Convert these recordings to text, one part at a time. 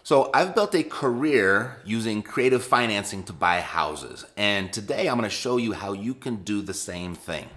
So I've built a career using creative financing to buy houses, and today I'm going to show you how you can do the same thing.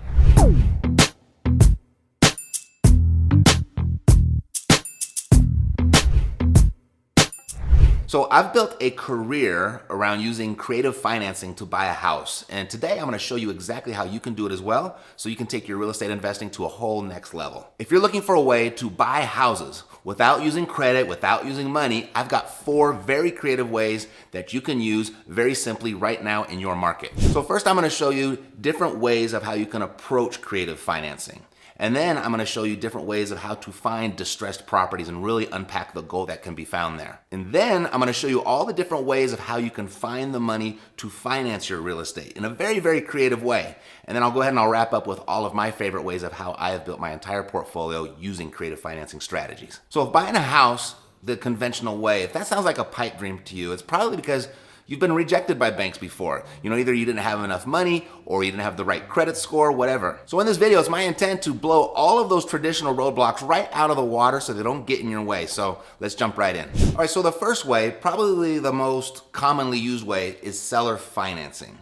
So I've built a career around using creative financing to buy a house, and today I'm going to show you exactly how you can do it as well, so you can take your real estate investing to a whole next level. If you're looking for a way to buy houses without using credit, without using money, I've got 4 very creative ways that you can use very simply right now in your market. So first I'm going to show you different ways of how you can approach creative financing. And then I'm going to show you different ways of how to find distressed properties and really unpack the gold that can be found there. And then I'm going to show you all the different ways of how you can find the money to finance your real estate in a very, very creative way. And then I'll go ahead and I'll wrap up with all of my favorite ways of how I have built my entire portfolio using creative financing strategies. So if buying a house the conventional way, if that sounds like a pipe dream to you, it's probably because you've been rejected by banks before. Either you didn't have enough money or you didn't have the right credit score, whatever. So in this video, it's my intent to blow all of those traditional roadblocks right out of the water so they don't get in your way. So let's jump right in. All right, so the first way, probably the most commonly used way, is seller financing.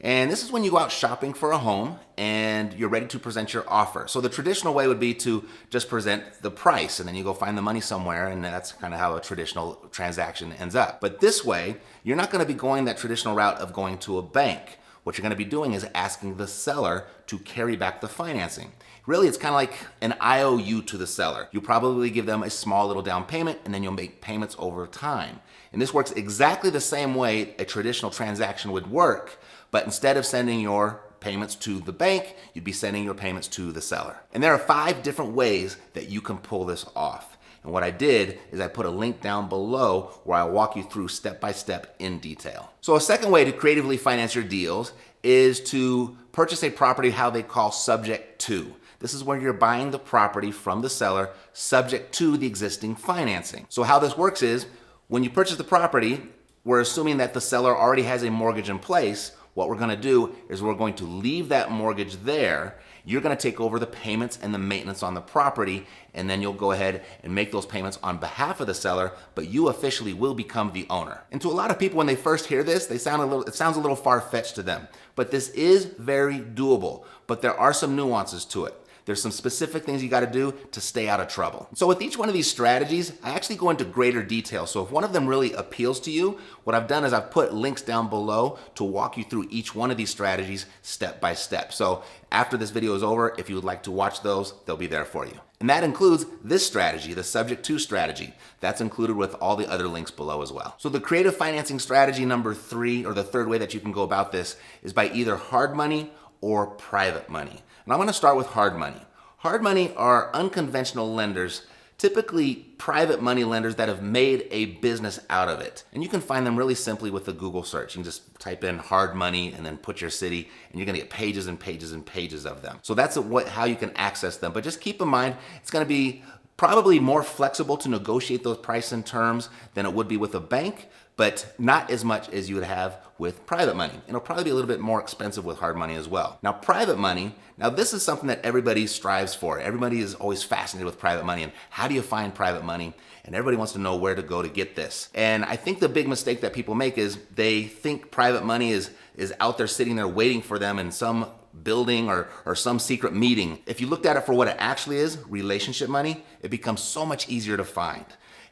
And this is when you go out shopping for a home and you're ready to present your offer. So the traditional way would be to just present the price and then you go find the money somewhere, and that's kind of how a traditional transaction ends up. But this way, you're not going to be going that traditional route of going to a bank. What you're going to be doing is asking the seller to carry back the financing. Really, it's kind of like an IOU to the seller. You probably give them a small little down payment and then you'll make payments over time. And this works exactly the same way a traditional transaction would work, but instead of sending your payments to the bank, you'd be sending your payments to the seller. And there are 5 different ways that you can pull this off. And what I did is I put a link down below where I'll walk you through step by step in detail. So a second way to creatively finance your deals is to purchase a property how they call subject to. This is where you're buying the property from the seller subject to the existing financing. So how this works is when you purchase the property, we're assuming that the seller already has a mortgage in place. What we're going to do is we're going to leave that mortgage there. You're going to take over the payments and the maintenance on the property, and then you'll go ahead and make those payments on behalf of the seller, but you officially will become the owner. And to a lot of people, when they first hear this, it sounds a little far-fetched to them. But this is very doable, but there are some nuances to it. There's some specific things you got to do to stay out of trouble. So with each one of these strategies, I actually go into greater detail. So if one of them really appeals to you, what I've done is I've put links down below to walk you through each one of these strategies step by step. So after this video is over, if you would like to watch those, they'll be there for you. And that includes this strategy, the subject to strategy. That's included with all the other links below as well. So the creative financing strategy number 3, or the third way that you can go about this, is by either hard money or private money. And I'm going to start with hard money. Hard money are unconventional lenders, typically private money lenders that have made a business out of it. And you can find them really simply with a Google search. You can just type in hard money and then put your city, and you're going to get pages and pages and pages of them. So that's how you can access them. But just keep in mind, it's going to be probably more flexible to negotiate those price and terms than it would be with a bank, but not as much as you would have with private money. It'll probably be a little bit more expensive with hard money as well. Now, private money, this is something that everybody strives for. Everybody is always fascinated with private money and how do you find private money? And everybody wants to know where to go to get this. And I think the big mistake that people make is they think private money is out there sitting there waiting for them in some building or some secret meeting. If you looked at it for what it actually is, relationship money, it becomes so much easier to find.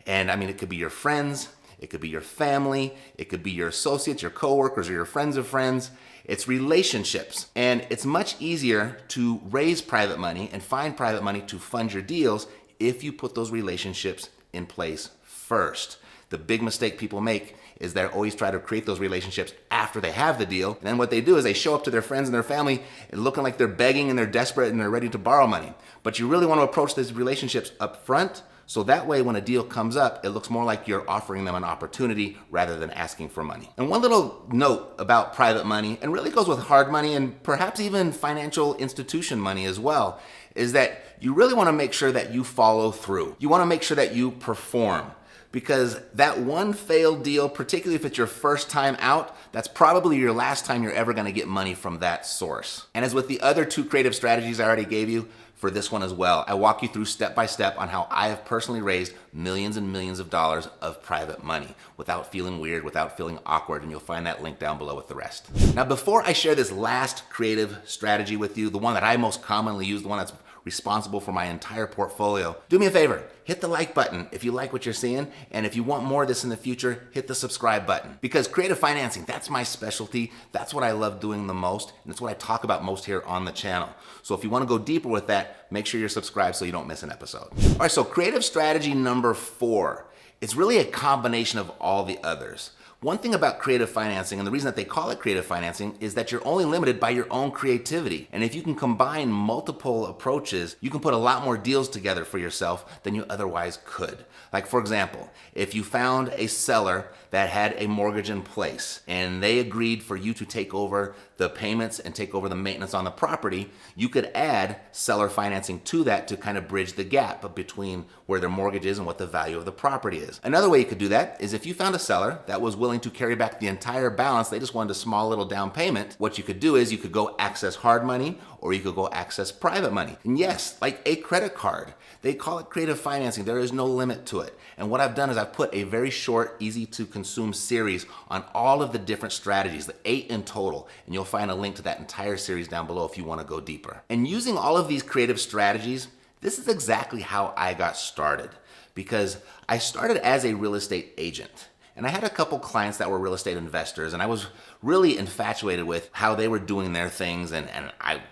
And it could be your friends, it could be your family, it could be your associates, your coworkers, or your friends of friends. It's relationships. And it's much easier to raise private money and find private money to fund your deals if you put those relationships in place first. The big mistake people make is they always try to create those relationships after they have the deal. And then what they do is they show up to their friends and their family and looking like they're begging and they're desperate and they're ready to borrow money. But you really want to approach these relationships up front, so that way when a deal comes up, it looks more like you're offering them an opportunity rather than asking for money. And one little note about private money, and really goes with hard money and perhaps even financial institution money as well, is that you really want to make sure that you follow through. You want to make sure that you perform. Because that one failed deal, particularly if it's your first time out, that's probably your last time you're ever going to get money from that source. And as with the other 2 creative strategies I already gave you, for this one as well. I walk you through step by step on how I have personally raised millions and millions of dollars of private money without feeling weird, without feeling awkward, and you'll find that link down below with the rest. Now, before I share this last creative strategy with you, the one that I most commonly use, the one that's responsible for my entire portfolio, do me a favor, hit the like button if you like what you're seeing, and if you want more of this in the future, hit the subscribe button. Because creative financing, that's my specialty, that's what I love doing the most, and it's what I talk about most here on the channel. So if you want to go deeper with that, make sure you're subscribed so you don't miss an episode. All right, so creative strategy number 4, it's really a combination of all the others. One thing about creative financing, and the reason that they call it creative financing, is that you're only limited by your own creativity. And if you can combine multiple approaches, you can put a lot more deals together for yourself than you otherwise could. Like, for example, if you found a seller that had a mortgage in place and they agreed for you to take over the payments and take over the maintenance on the property, you could add seller financing to that to kind of bridge the gap between where their mortgage is and what the value of the property is. Another way you could do that is if you found a seller that was willing to carry back the entire balance, they just wanted a small little down payment, what you could do is you could go access hard money or you could go access private money. And yes, like a credit card, they call it creative financing. There is no limit to it. And what I've done is I've put a very short, easy to consume series on all of the different strategies, the 8 in total. And you'll find a link to that entire series down below if you want to go deeper. And using all of these creative strategies, this is exactly how I got started, because I started as a real estate agent. And I had a couple clients that were real estate investors, and I was really infatuated with how they were doing their things, and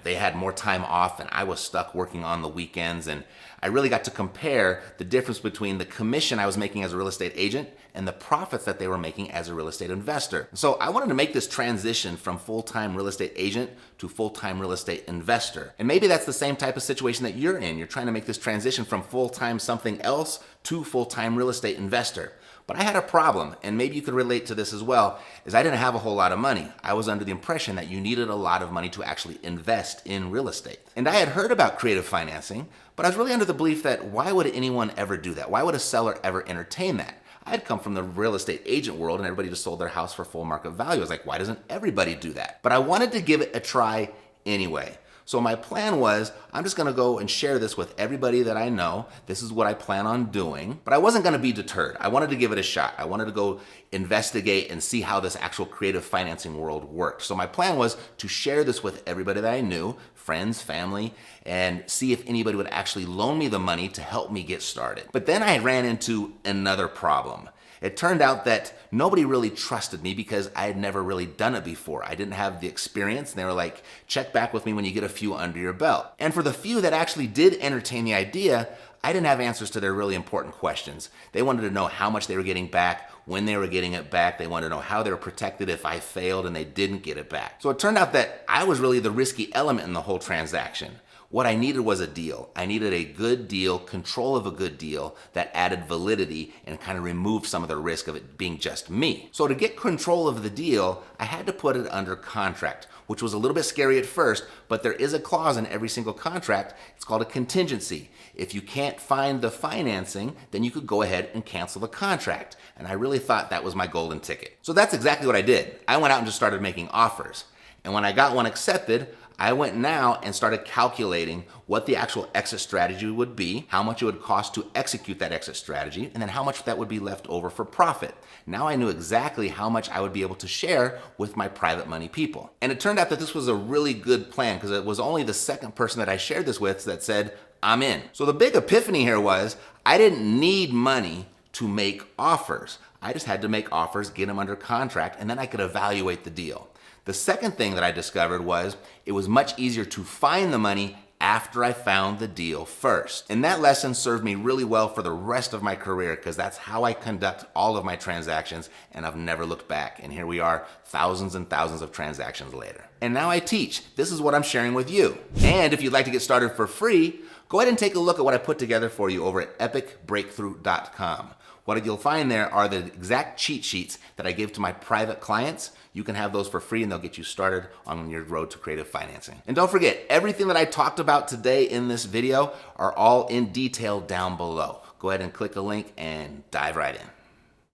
they had more time off, and I was stuck working on the weekends, and I really got to compare the difference between the commission I was making as a real estate agent and the profits that they were making as a real estate investor. So I wanted to make this transition from full-time real estate agent to full-time real estate investor. And maybe that's the same type of situation that you're in. You're trying to make this transition from full-time something else to full-time real estate investor. But I had a problem, and maybe you could relate to this as well, is I didn't have a whole lot of money. I was under the impression that you needed a lot of money to actually invest in real estate. And I had heard about creative financing, but I was really under the belief that why would anyone ever do that? Why would a seller ever entertain that? I had come from the real estate agent world and everybody just sold their house for full market value. I was like, why doesn't everybody do that? But I wanted to give it a try anyway. So my plan was, I'm just gonna go and share this with everybody that I know. This is what I plan on doing, but I wasn't gonna be deterred. I wanted to give it a shot. I wanted to go investigate and see how this actual creative financing world worked. So my plan was to share this with everybody that I knew, friends, family, and see if anybody would actually loan me the money to help me get started. But then I ran into another problem. It turned out that nobody really trusted me because I had never really done it before. I didn't have the experience, and they were like, check back with me when you get a few under your belt. And for the few that actually did entertain the idea, I didn't have answers to their really important questions. They wanted to know how much they were getting back, when they were getting it back. They wanted to know how they were protected if I failed and they didn't get it back. So it turned out that I was really the risky element in the whole transaction. What I needed was a deal. I needed a good deal, control of a good deal that added validity and kind of removed some of the risk of it being just me. So to get control of the deal, I had to put it under contract, which was a little bit scary at first, but there is a clause in every single contract. It's called a contingency. If you can't find the financing, then you could go ahead and cancel the contract. And I really thought that was my golden ticket. So that's exactly what I did. I went out and just started making offers. And when I got one accepted, I went now and started calculating what the actual exit strategy would be, how much it would cost to execute that exit strategy, and then how much that would be left over for profit. Now I knew exactly how much I would be able to share with my private money people. And it turned out that this was a really good plan because it was only the second person that I shared this with that said, I'm in. So the big epiphany here was I didn't need money to make offers. I just had to make offers, get them under contract, and then I could evaluate the deal. The second thing that I discovered was it was much easier to find the money after I found the deal first. And that lesson served me really well for the rest of my career because that's how I conduct all of my transactions, and I've never looked back. And here we are, thousands and thousands of transactions later. And now I teach. This is what I'm sharing with you. And if you'd like to get started for free, go ahead and take a look at what I put together for you over at epicbreakthrough.com. What you'll find there are the exact cheat sheets that I give to my private clients. You can have those for free and they'll get you started on your road to creative financing. And don't forget, everything that I talked about today in this video are all in detail down below. Go ahead and click a link and dive right in.